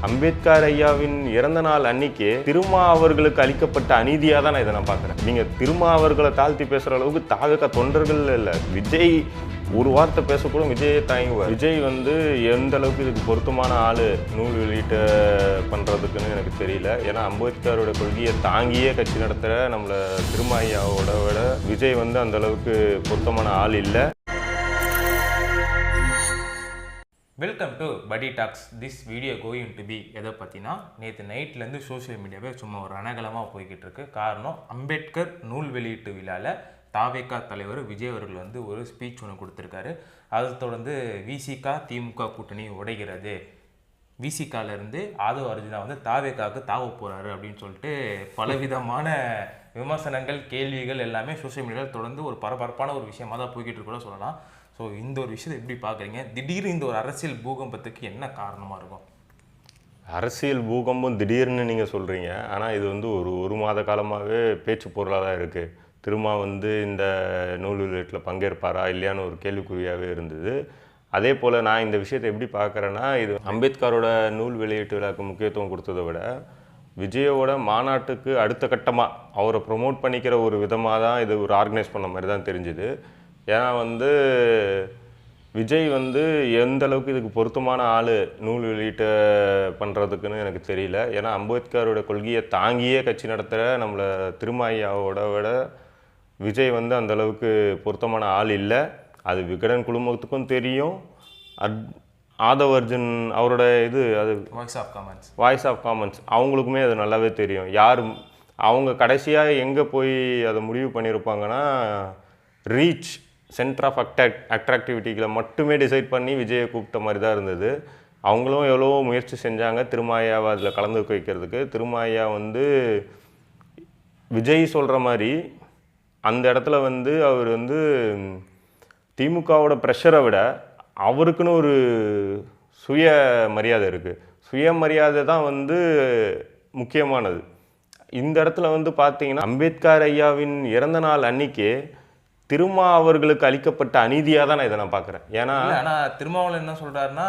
அம்பேத்கர் ஐயாவின் இறந்த நாள் அன்னைக்கு திருமா அவர்களுக்கு அளிக்கப்பட்ட அநீதியாக தான் நான் இதை நான் பார்க்குறேன். நீங்கள் திருமா அவர்களை தாழ்த்தி பேசுகிற அளவுக்கு தாவக தொண்டர்கள் இல்லை. விஜய் ஒரு வார்த்தை பேசக்கூட விஜயை தாங்குவார். விஜய் எந்த அளவுக்கு இதுக்கு பொருத்தமான ஆள் நூல் வெளியீட்ட பண்ணுறதுக்குன்னு எனக்கு தெரியல. ஏன்னா அம்பேத்கரோட கொள்கையை தாங்கியே கட்சி நடத்துகிற நம்மளை திருமா ஐயாவோட விட விஜய் அந்த அளவுக்கு பொருத்தமான ஆள் இல்லை. Welcome to Padi talks. This video going to be எதை பற்றினா, நேற்று நைட்லேருந்து சோஷியல் மீடியாவே சும்மா ஒரு ரணகலமாக போய்கிட்டு இருக்கு. காரணம், அம்பேத்கர் நூல் வெளியீட்டு விழாவில் தாவேகா தலைவர் விஜய் அவர்கள் ஒரு ஸ்பீச் ஒன்று கொடுத்துருக்காரு. அதை தொடர்ந்து விசிகா திமுக கூட்டணி உடைகிறது, விசிகாலேருந்து ஆதவ அர்ஜுனா தாவேகாவுக்கு தாவ போகிறாரு அப்படின்னு சொல்லிட்டு பலவிதமான விமர்சனங்கள் கேள்விகள் எல்லாமே சோஷியல் மீடியாவில் தொடர்ந்து ஒரு பரபரப்பான ஒரு விஷயமாக தான் போய்கிட்டு கூட சொல்லலாம். ஸோ இந்த ஒரு விஷயத்தை எப்படி பார்க்குறீங்க? திடீர்னு இந்த ஒரு அரசியல் பூகம்பத்துக்கு என்ன காரணமாக இருக்கும்? அரசியல் பூகம்பம் திடீர்னு நீங்கள் சொல்கிறீங்க, ஆனால் இது ஒரு மாத காலமாகவே பேச்சு பொருளாக தான் இருக்குது. திரும்ப இந்த நூல் வெளியீட்டில் பங்கேற்பாரா இல்லையான்னு ஒரு கேள்விக்குறியாகவே இருந்தது. அதே போல் நான் இந்த விஷயத்தை எப்படி பார்க்குறேன்னா, இது அம்பேத்கரோட நூல் வெளியீட்டு விழாக்கு முக்கியத்துவம் கொடுத்ததை விட விஜயோட மாநாட்டுக்கு அடுத்த கட்டமாக அவரை ப்ரொமோட் பண்ணிக்கிற ஒரு விதமாக தான் இது ஒரு ஆர்கனைஸ் பண்ண மாதிரி தான் தெரிஞ்சுது. ஏன்னா விஜய் எந்த அளவுக்கு இதுக்கு பொருத்தமான ஆள் நூல் வெளியீட்ட பண்ணுறதுக்குன்னு எனக்கு தெரியல. ஏன்னா அம்பேத்கரோட கொள்கையை தாங்கியே கட்சி நடத்துகிற நம்மளை திருமா ஐயாவோட விட விஜய் அந்த அளவுக்கு பொருத்தமான ஆள் இல்லை. அது விகடன் குழுமத்துக்கும் தெரியும். ஆதவ அர்ஜுன் அவரோட அது வாய்ஸ் ஆஃப் காமன்ஸ் அவங்களுக்குமே அது நல்லாவே தெரியும். யார் அவங்க கடைசியாக எங்கே போய் அதை முடிவு பண்ணியிருப்பாங்கன்னா, ரீச் சென்டர் ஆஃப் அட்ராக்டிவிட்டிகளை மட்டுமே டிசைட் பண்ணி விஜயை கூப்பிட்ட மாதிரி தான் இருந்தது. அவங்களும் எவ்வளோ முயற்சி செஞ்சாங்க திருமா ஐயாவை அதில் கலந்துக்க வைக்கிறதுக்கு. திருமா ஐயா விஜய் சொல்கிற மாதிரி அந்த இடத்துல அவர் திமுகவோட ப்ரெஷரை விட அவருக்குன்னு ஒரு சுய மரியாதை இருக்குது. சுயமரியாதை தான் முக்கியமானது. இந்த இடத்துல பார்த்தீங்கன்னா, அம்பேத்கர் ஐயாவின் இறந்த நாள் அன்னைக்கு திருமா அவர்களுக்கு அளிக்கப்பட்ட அநீதியாக தான் நான் இதை நான் பார்க்குறேன். ஏன்னா திருமாவளவன் என்ன சொல்கிறாருன்னா,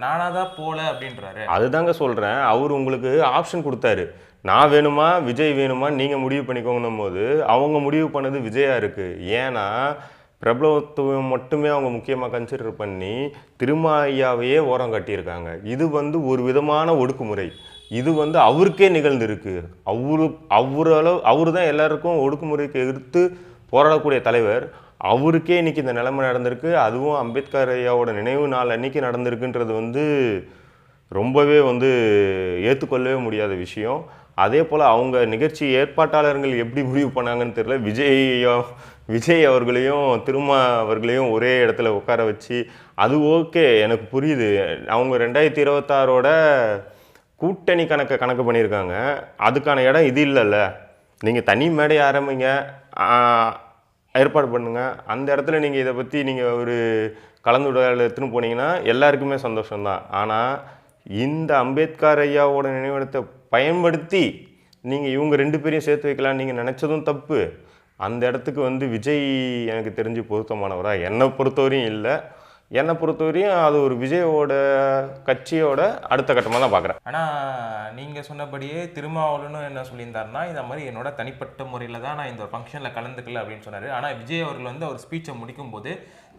நானாக தான் போல அப்படின்றாரு. அதுதாங்க சொல்கிறேன். அவர் உங்களுக்கு ஆப்ஷன் கொடுத்தாரு, நான் வேணுமா விஜய் வேணுமா நீங்கள் முடிவு பண்ணிக்கோங்கன்னும் போது அவங்க முடிவு பண்ணது விஜயாக இருக்குது. ஏன்னா பிரபலத்துவம் மட்டுமே அவங்க முக்கியமாக கன்சிடர் பண்ணி திருமா ஐயாவையே ஓரம் கட்டியிருக்காங்க. இது ஒரு விதமான ஒடுக்குமுறை. இது அவருக்கே நிகழ்ந்திருக்கு. அவரு தான் எல்லாருக்கும் ஒடுக்குமுறைக்கு எதிர்த்து போராடக்கூடிய தலைவர். அவருக்கே இன்றைக்கி இந்த நிலைமை நடந்திருக்கு. அதுவும் அம்பேத்கர் ஐயாவோட நினைவு நாள் அன்றைக்கி நடந்திருக்குன்றது ரொம்பவே ஏற்றுக்கொள்ளவே முடியாத விஷயம். அதே போல் அவங்க நிகழ்ச்சி ஏற்பாட்டாளர்கள் எப்படி முடிவு பண்ணாங்கன்னு தெரியல. விஜய் அவர்களையும் திருமா அவர்களையும் ஒரே இடத்துல உட்கார வச்சு, அது ஓகே, எனக்கு புரியுது. அவங்க 2026 கூட்டணி கணக்கு பண்ணியிருக்காங்க. அதுக்கான இடம் இது இல்லைல்ல. நீங்கள் தனி மேடை ஆரம்பிங்க, ஏற்பாடு பண்ணுங்கள். அந்த இடத்துல நீங்கள் இதை பற்றி நீங்கள் ஒரு கலந்துரையாடல் எடுத்துன்னு போனீங்கன்னா எல்லாருக்குமே சந்தோஷம்தான். ஆனால் இந்த அம்பேத்கர் ஐயாவோட நினைவிடத்தை பயன்படுத்தி நீங்கள் இவங்க 2 பேரையும் சேர்த்து வைக்கலான்னு நீங்கள் நினச்சதும் தப்பு. அந்த இடத்துக்கு விஜய் எனக்கு தெரிஞ்சு பொருத்தமானவராக என்னை பொறுத்தவரையும் இல்லை. என்னை பொறுத்தவரையும் அது ஒரு விஜயோட கட்சியோட அடுத்த கட்டமாக தான் பார்க்குறேன். ஆனால் நீங்கள் சொன்னபடியே திருமாவளவனும் என்ன சொல்லியிருந்தாருன்னா, இந்த மாதிரி என்னோட தனிப்பட்ட முறையில் தான் நான் இந்த ஒரு ஃபங்க்ஷனில் கலந்துக்கல அப்படின்னு சொன்னார். ஆனால் விஜய் அவர்கள் அவர் ஸ்பீச்சை முடிக்கும்போது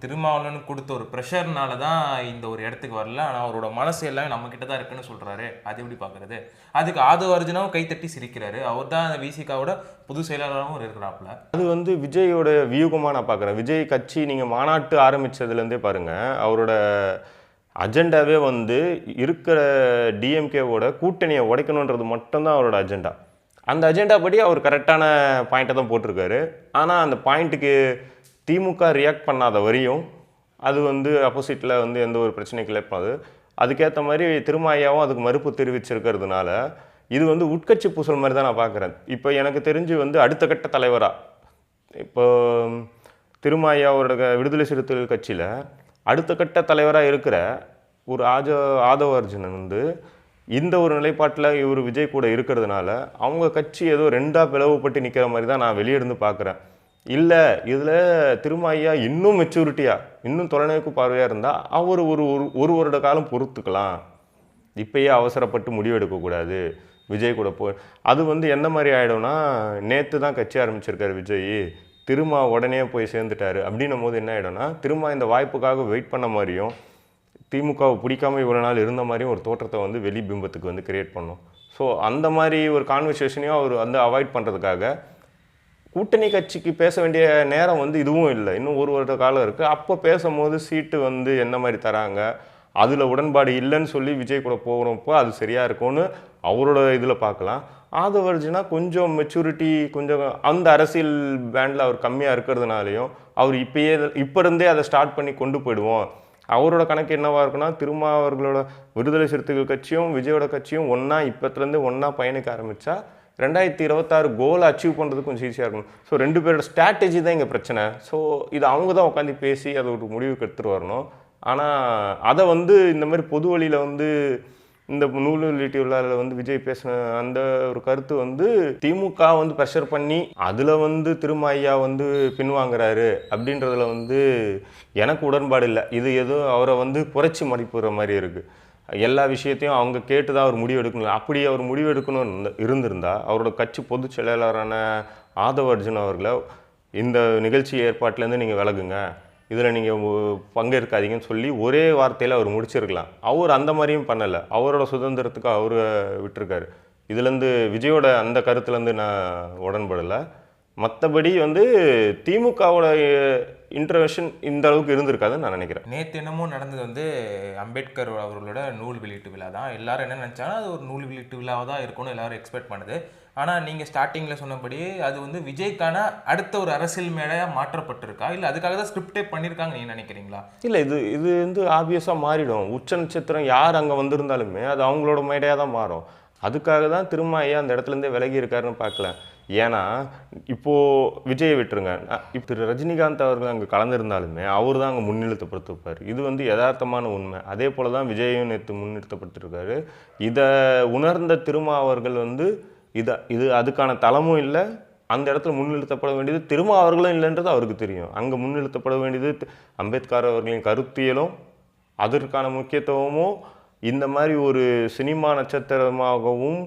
திருமாவளவன் கொடுத்த ஒரு ப்ரெஷர்னால தான் இந்த ஒரு இடத்துக்கு வரல, ஆனால் அவரோட மனசு எல்லாமே நம்மக்கிட்ட தான் இருக்குன்னு சொல்கிறாரு. அது எப்படி பார்க்குறது? அதுக்கு ஆதவ அர்ஜுனாவும் கைத்தட்டி சிரிக்கிறாரு. அவர் தான் அந்த விசிகாவோட பொது செயலாளராகவும் இருக்கிறாப்புல. அது விஜயோட வியூகமாக நான் பார்க்குறேன். விஜய் கட்சி நீங்கள் மாநாட்டு ஆரம்பித்ததுலேருந்தே பாருங்கள், அவரோட அஜெண்டாவே இருக்கிற டிஎம்கேவோட கூட்டணியை உடைக்கணுன்றது மட்டும்தான் அவரோட அஜெண்டா. அந்த அஜெண்டா படி அவர் கரெக்டான பாயிண்ட்டை தான் போட்டிருக்காரு. ஆனால் அந்த பாயிண்ட்டுக்கு திமுக ரியாக்ட் பண்ணாத வரையும் அது அப்போசிட்டில் எந்த ஒரு பிரச்சனைக்கு இழைப்பாது. அதுக்கேற்ற மாதிரி திருமா ஐயாவும் அதுக்கு மறுப்பு தெரிவிச்சிருக்கிறதுனால இது உட்கட்சி பூசல் மாதிரி தான் நான் பார்க்குறேன். இப்போ எனக்கு தெரிஞ்சு அடுத்த கட்ட தலைவராக இப்போ திருமா ஐயாவோட விடுதலை சிறுத்தைகள் கட்சியில் அடுத்த கட்ட தலைவராக இருக்கிற ஒரு ஆதவ அர்ஜுனன் இந்த ஒரு நிலைப்பாட்டில் இவர் விஜய் கூட இருக்கிறதுனால அவங்க கட்சி ஏதோ 2ஆக பிளவுபட்டு நிற்கிற மாதிரி தான் நான் வெளியிருந்து பார்க்குறேன். இல்லை, இதில் திருமா ஐயா இன்னும் மெச்சூரிட்டியாக இன்னும் தொலைநோக்கு பார்வையாக இருந்தால் அவர் ஒரு வருட காலம் பொறுத்துக்கலாம். இப்பயே அவசரப்பட்டு முடிவெடுக்கக்கூடாது, விஜய் கூட அது வந்து எந்த மாதிரி ஆகிடும்னா, நேற்று தான் கட்சி ஆரம்பிச்சிருக்காரு விஜய், திரும்ப உடனே போய் சேர்ந்துட்டாரு அப்படின்னும் போது என்ன ஆகிடும்னா, திரும்ப இந்த வாய்ப்புக்காக வெயிட் பண்ண மாதிரியும் திமுகவை பிடிக்காம இவ்வளோ நாள் இருந்த மாதிரியும் ஒரு தோற்றத்தை வந்து வெளி பிம்பத்துக்கு வந்து கிரியேட் பண்ணும். ஸோ அந்த மாதிரி ஒரு கான்வர்சேஷனையும் அவர் வந்து அவாய்ட் பண்ணுறதுக்காக கூட்டணி கட்சிக்கு பேச வேண்டிய நேரம் வந்து இதுவும் இல்லை, இன்னும் ஒரு வருட காலம் இருக்குது. அப்போ பேசும்போது சீட்டு வந்து என்ன மாதிரி தராங்க, அதில் உடன்பாடு இல்லைன்னு சொல்லி விஜய் கூட போகிறப்போ அது சரியாக இருக்கும்னு அவரோட இதில் பார்க்கலாம். ஆதவர்ஜுனா கொஞ்சம் மெச்சூரிட்டி, கொஞ்சம் அந்த அரசியல் பேண்டில் அவர் கம்மியாக இருக்கிறதுனாலையும் அவர் இப்போ இருந்தே அதை ஸ்டார்ட் பண்ணி கொண்டு போயிடுவோம். அவரோட கணக்கு என்னவாக இருக்குன்னா, திருமாவர்களோட விடுதலை சிறுத்தைகள் கட்சியும் விஜயோட கட்சியும் ஒன்றா இப்போத்துலேருந்து ஒன்றா பயணிக்க ஆரம்பித்தா 2026 கோலை அச்சீவ் பண்ணுறது கொஞ்சம் ஈஸியாக இருக்கும். ஸோ 2 பேரோட ஸ்ட்ராட்டஜி தான் இங்கே பிரச்சனை. ஸோ இது அவங்க தான் உட்காந்து பேசி அதை ஒரு முடிவுக்கு எடுத்துகிட்டு வரணும். ஆனால் அதை வந்து இந்த மாதிரி பொது வழியில் வந்து இந்த நூல் வெளியீட்டு விழாவில் வந்து விஜய் பேசின அந்த ஒரு கருத்து வந்து திமுக வந்து ப்ரெஷர் பண்ணி அதில் வந்து திரும்ப ஐயா வந்து பின்வாங்குறாரு அப்படின்றதுல வந்து எனக்கு உடன்பாடு இல்லை. இது எதுவும் அவரை வந்து குறைச்சி மதிப்புற மாதிரி இருக்குது. எல்லா விஷயத்தையும் அவங்க கேட்டு தான் அவர் முடிவு எடுக்கணும். அப்படி அவர் முடிவு எடுக்கணும்னு இருந்திருந்தால் அவரோட கட்சி பொதுச் செயலாளரான ஆதவர்ஜுன் அவர்களை இந்த நிகழ்ச்சி ஏற்பாட்டிலேருந்து நீங்கள் விலகுங்க, இதில் நீங்கள் பங்கேற்காதீங்கன்னு சொல்லி ஒரே வார்த்தையில் அவர் முடிச்சிருக்கலாம். அவர் அந்த மாதிரியும் பண்ணலை, அவரோட சுதந்திரத்துக்கு அவர் விட்டுருக்காரு. இதுலேருந்து விஜயோட அந்த கருத்துலேருந்து நான் உடன்படலை. மற்றபடி வந்து திமுகவோட இன்டர்வென்ஷன் இந்த அளவுக்கு இருந்திருக்காதுன்னு நான் நினைக்கிறேன். நேற்று என்னமோ நடந்தது வந்து அம்பேத்கர் அவர்களோட நூல் வெளியீட்டு விழா தான். எல்லாரும் என்ன நினச்சாங்கன்னா அது ஒரு நூல் வெளியீட்டு விழாவாக தான் இருக்கும்னு எல்லாரும் எக்ஸ்பெக்ட் பண்ணுது. ஆனால் நீங்கள் ஸ்டார்டிங்கில் சொன்னபடி அது வந்து விஜய்க்கான அடுத்த ஒரு அரசியல் மேடையாக மாற்றப்பட்டிருக்கா, இல்லை அதுக்காக தான் ஸ்கிரிப்டே பண்ணியிருக்காங்க நீங்கள் நினைக்கிறீங்களா? இல்லை, இது வந்து ஆப்வியஸாக மாறிடும். உச்ச நட்சத்திரம் யார் அங்கே வந்திருந்தாலுமே அது அவங்களோட மேடையாக தான் மாறும். அதுக்காக தான் திரும்ப ஐயா அந்த இடத்துலேருந்தே விலகி இருக்காருன்னு பார்க்கல. ஏன்னா இப்போது விஜயை விட்டுருங்க, இப்போ திரு ரஜினிகாந்த் அவர்கள் அங்கே கலந்துருந்தாலுமே அவர் தான் அங்கே முன்னிறுத்தப்படுத்திருப்பார். இது வந்து யதார்த்தமான உண்மை. அதே போல் தான் விஜயும் நேற்று முன்னிறுத்தப்பட்டிருக்காரு. இதை உணர்ந்த திருமா அவர்கள் வந்து இது அதுக்கான தளமும் இல்லை, அந்த இடத்துல முன்னிறுத்தப்பட வேண்டியது திருமா அவர்களும் இல்லைன்றது அவருக்கு தெரியும். அங்கே முன்னிறுத்தப்பட வேண்டியது அம்பேத்கர் அவர்களின் கருத்தியலும் அதற்கான முக்கியத்துவமும் இந்த மாதிரி ஒரு சினிமா நட்சத்திரமாகவும்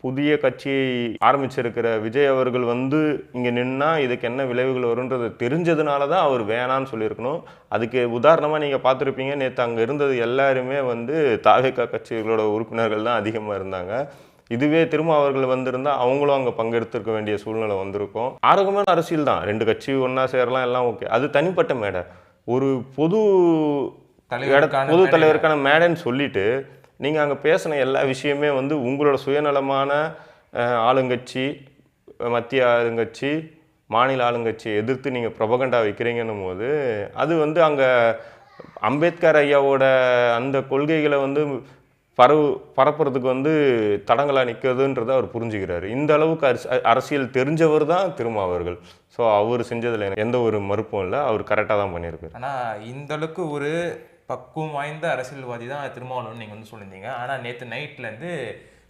புதிய கட்சியை ஆரம்பிச்சிருக்கிற விஜய் அவர்கள் வந்து இங்கே நின்னா இதுக்கு என்ன விளைவுகள் வரும்ன்றது தெரிஞ்சதுனால தான் அவர் வேணான்னு சொல்லியிருக்கணும். அதுக்கு உதாரணமாக நீங்கள் பார்த்துருப்பீங்க, நேற்று அங்கே இருந்தது எல்லாருமே வந்து தாவேகா கட்சிகளோட உறுப்பினர்கள் தான் அதிகமாக இருந்தாங்க. இதுவே திரும்ப அவர்கள் வந்திருந்தால் அவங்களும் அங்கே பங்கெடுத்திருக்க வேண்டிய சூழ்நிலை வந்திருக்கும். ஆரோக்கியமான அரசியல் தான், 2 கட்சி ஒன்றா சேரலாம், எல்லாம் ஓகே. அது தனிப்பட்ட மேடை. ஒரு பொது தலைவருக்கான மேடைன்னு சொல்லிட்டு நீங்கள் அங்கே பேசின எல்லா விஷயமே வந்து உங்களோட சுயநலமான ஆளுங்கட்சி, மத்திய ஆளுங்கட்சி, மாநில ஆளுங்கட்சியை எதிர்த்து நீங்கள் ப்ரொபகண்டா வைக்கிறீங்கன்னும் போது அது வந்து அங்கே அம்பேத்கர் ஐயாவோட அந்த கொள்கைகளை வந்து பரப்புறதுக்கு வந்து தடங்களாக நிற்கிறதுன்றதை அவர் புரிஞ்சுக்கிறாரு. இந்த அளவுக்கு அரசியல் தெரிஞ்சவர் தான் திருமாவர்கள். ஸோ அவர் செஞ்சதில் எந்த ஒரு மறுப்பும் இல்லை, அவர் கரெக்டாக தான் பண்ணியிருக்காரு. ஆனால் இந்த அளவுக்கு ஒரு பக்குவம் வாய்ந்த அரசியல்வாதி தான் திருமாவளவன் நீங்கள் வந்து சொல்லியிருந்தீங்க. ஆனால் நேற்று நைட்லேருந்து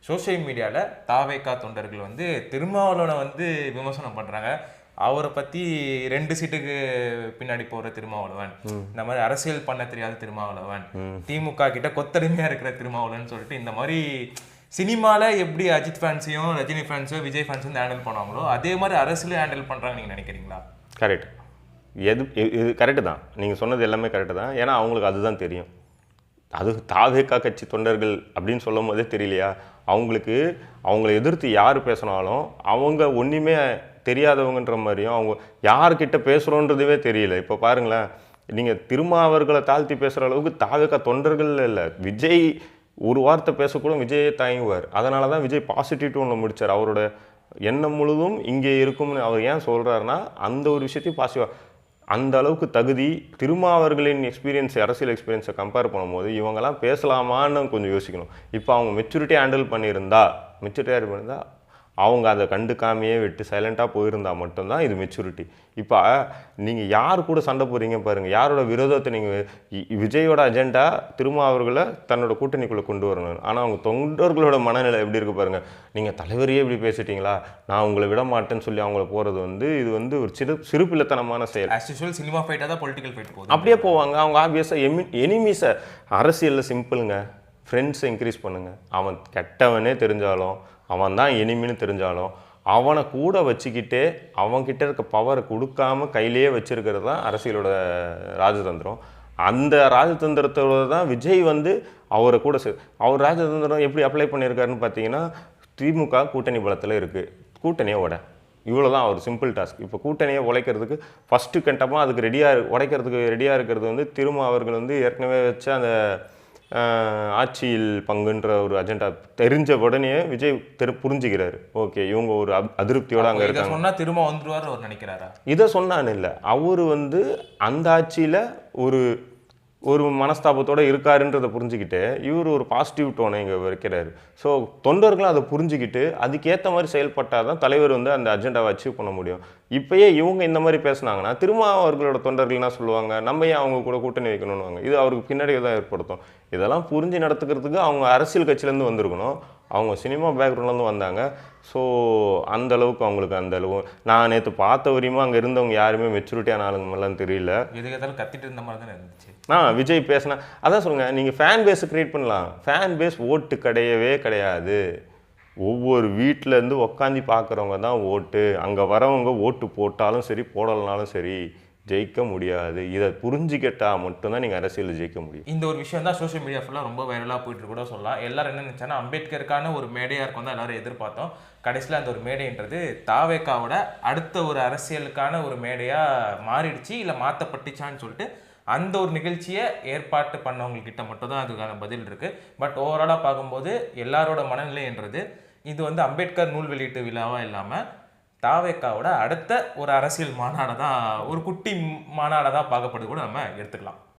சோஷியல் மீடியாவில் தாவேகா தொண்டர்கள் வந்து திருமாவளவனை வந்து விமர்சனம் பண்ணுறாங்க. அவரை பற்றி 2 சீட்டுக்கு பின்னாடி போகிற திருமாவளவன், இந்த மாதிரி அரசியல் பண்ண தெரியாத திருமாவளவன், திமுக கிட்ட கொத்தடிமையாக இருக்கிற திருமாவளவன் சொல்லிட்டு இந்த மாதிரி சினிமாவில் எப்படி அஜித் ஃபேன்ஸையும் ரஜினி ஃபேன்ஸையும் விஜய் ஃபேன்ஸும் ஹேண்டில் பண்ணாங்களோ அதே மாதிரி அரசியலும் ஹேண்டில் பண்ணுறாங்க நீங்கள் நினைக்கிறீங்களா? கரெக்ட், இது கரெக்டு தான், நீங்கள் சொன்னது எல்லாமே கரெக்டு தான். ஏன்னா அவங்களுக்கு அதுதான் தெரியும். அது தாவேகா கட்சி தொண்டர்கள் அப்படின்னு சொல்லும் போதே தெரியலையா அவங்களுக்கு, அவங்கள எதிர்த்து யார் பேசினாலும் அவங்க ஒன்றுமே தெரியாதவங்கன்ற மாதிரியும் அவங்க யார்கிட்ட பேசுகிறோன்றதுவே தெரியல. இப்போ பாருங்களேன், நீங்கள் திருமாவர்களை தாழ்த்தி பேசுகிற அளவுக்கு தாவேகா தொண்டர்கள் இல்லை, விஜய் ஒரு வார்த்தை பேசக்கூட விஜயே தயங்குவார். அதனால தான் விஜய் பாசிட்டிவ் டோனில் முடித்தார். அவரோட எண்ணம் முழுதும் இங்கே இருக்கும்னு அவர் ஏன் சொல்கிறாருன்னா அந்த ஒரு விஷயத்தையும் பாசிட்டிவாக, அந்த அளவுக்கு தகுதி திருமாவர்களின் எக்ஸ்பீரியன்ஸ், அரசியல் எக்ஸ்பீரியன்ஸை கம்பேர் பண்ணும்போது இவங்கெல்லாம் பேசலாமான்னு கொஞ்சம் யோசிக்கணும். இப்போ அவங்க மெச்சூரிட்டியாக ஹேண்டில் பண்ணியிருந்தா அவங்க அதை கண்டுக்காமையே விட்டு சைலண்ட்டாக போயிருந்தால் மட்டும்தான் இது மெச்சூரிட்டி. இப்போ நீங்கள் யார் கூட சண்டை போகிறீங்க பாருங்கள், யாரோட விரோதத்தை நீங்கள் விஜயோட அஜெண்டா திருமாவர்களை தன்னோட கூட்டணிக்குள்ளே கொண்டு வரணும். ஆனால் அவங்க தொண்டர்களோட மனநிலை எப்படி இருக்குது பாருங்கள், நீங்கள் தலைவரையே இப்படி பேசிட்டீங்களா, நான் உங்களை விட மாட்டேன்னு சொல்லி அவங்கள போகிறது வந்து இது வந்து ஒரு சிறுபிள்ளைத்தனமான செயல். ஆஸ் யூசுவல் சினிமா ஃபைட்டாக தான் பொலிட்டிக்கல் ஃபைட் போகுது, அப்படியே போவாங்க அவங்க. ஆப்வியஸாக எனிமீஸை அரசியலில் சிம்பிளுங்க, ஃப்ரெண்ட்ஸை இன்க்ரீஸ் பண்ணுங்கள். அவன் கெட்டவனே தெரிஞ்சாலும், அவன் தான் எனிமின்னு தெரிஞ்சாலும், அவனை கூட வச்சுக்கிட்டே அவன்கிட்ட இருக்க பவரை கொடுக்காம கையிலேயே வச்சுருக்கிறது தான் அரசியலோட ராஜதந்திரம். அந்த ராஜதந்திரத்தோட தான் விஜய் வந்து அவரை கூட அவர் ராஜதந்திரம் எப்படி அப்ளை பண்ணியிருக்காருன்னு பார்த்தீங்கன்னா, திமுக கூட்டணி பலத்தில் இருக்குது, கூட்டணியை இவ்வளோ தான் அவர் சிம்பிள் டாஸ்க். இப்போ கூட்டணியை உடைக்கிறதுக்கு ஃபஸ்ட்டு கட்டமாக அதுக்கு உடைக்கிறதுக்கு ரெடியாக இருக்கிறது வந்து திரும்ப அவர்கள் வந்து ஏற்கனவே வச்ச அந்த ஆட்சியில் பங்குன்ற ஒரு அஜெண்டா தெரிஞ்ச உடனே விஜய் புரிஞ்சுக்கிறாரு. ஓகே, இவங்க ஒரு அதிருப்தியோட அங்கே இருக்காங்க, சொன்னா திரும்ப வந்துருவாரு அவர் நினைக்கிறாரா? இதை சொன்னான்னு இல்லை, அவர் வந்து அந்த ஆட்சியில் ஒரு ஒரு மனஸ்தாபத்தோடு இருக்காருன்றதை புரிஞ்சுக்கிட்டு இவர் ஒரு பாசிட்டிவ் டோனை இங்கே வைக்கிறாரு. ஸோ தொண்டர்களும் அதை புரிஞ்சுக்கிட்டு அதுக்கேற்ற மாதிரி செயல்பட்டால் தான் தலைவர் வந்து அந்த அஜெண்டாவை அச்சீவ் பண்ண முடியும். இப்போயே இவங்க இந்த மாதிரி பேசுனாங்கன்னா திரும்ப அவர்களோட தொண்டர்கள் என்ன சொல்லுவாங்க, நம்ம ஏன் அவங்க கூட கூட்டணி வைக்கணும்னுவாங்க. இது அவருக்கு பின்னாடி தான் ஏற்படுத்தும். இதெல்லாம் புரிஞ்சு நடத்துக்கிறதுக்கு அவங்க அரசியல் கட்சியிலேருந்து வந்திருக்கணும், அவங்க சினிமா பேக்ரவுண்ட்லேருந்து வந்தாங்க. ஸோ அந்தளவுக்கு அவங்களுக்கு அந்தளவு நான் நேற்று பார்த்த வரையுமே அங்கே இருந்தவங்க யாருமே மெச்சூரிட்டியான ஆளுங்கெல்லாம் தெரியல. எதுக்கு கத்திட்டு இருந்த மாதிரி தான் இருந்துச்சு. விஜய் பேசினா அதான் சொல்லுங்கள், நீங்கள் ஃபேன் பேஸை க்ரியேட் பண்ணலாம். ஃபேன் பேஸ் ஓட்டு கிடையாது. ஒவ்வொரு வீட்டிலேருந்து உக்காந்து பார்க்குறவங்க தான் ஓட்டு. அங்கே வரவங்க ஓட்டு போட்டாலும் சரி போடலனாலும் சரி ஜெயிக்க முடியாது. இதை புரிஞ்சுக்கிட்டால் மட்டும்தான் நீங்கள் அரசியலில் ஜெயிக்க முடியும். இந்த ஒரு விஷயம் தான் சோஷியல் மீடியா ஃபுல்லாக ரொம்ப வைரலாக போயிட்டு கூட சொல்லலாம். எல்லாரும் என்ன நினச்சாங்கன்னா அம்பேத்கருக்கான ஒரு மேடையாக இருக்கும் தான் எல்லாரும் எதிர்பார்த்தோம். கடைசியில் அந்த ஒரு மேடைன்றது தாவேக்காவோட அடுத்த ஒரு அரசியலுக்கான ஒரு மேடையாக மாறிடுச்சு, இல்லை மாற்றப்பட்டுச்சான்னு சொல்லிட்டு அந்த ஒரு நிகழ்ச்சியை ஏற்பாட்டு பண்ணவங்கக்கிட்ட மட்டும் தான் அதுக்கான பதில் இருக்குது. பட் ஓவராலாக பார்க்கும்போது எல்லாரோட மனநிலைன்றது இது வந்து அம்பேத்கர் நூல் வெளியீட்டு விழாவாக இல்லாமல் தாவேக்காவோட அடுத்த ஒரு அரசியல் மாநாடை தான், ஒரு குட்டி மாநாடை தான் பார்க்கப்படுது கூட நம்ம எடுத்துக்கலாம்.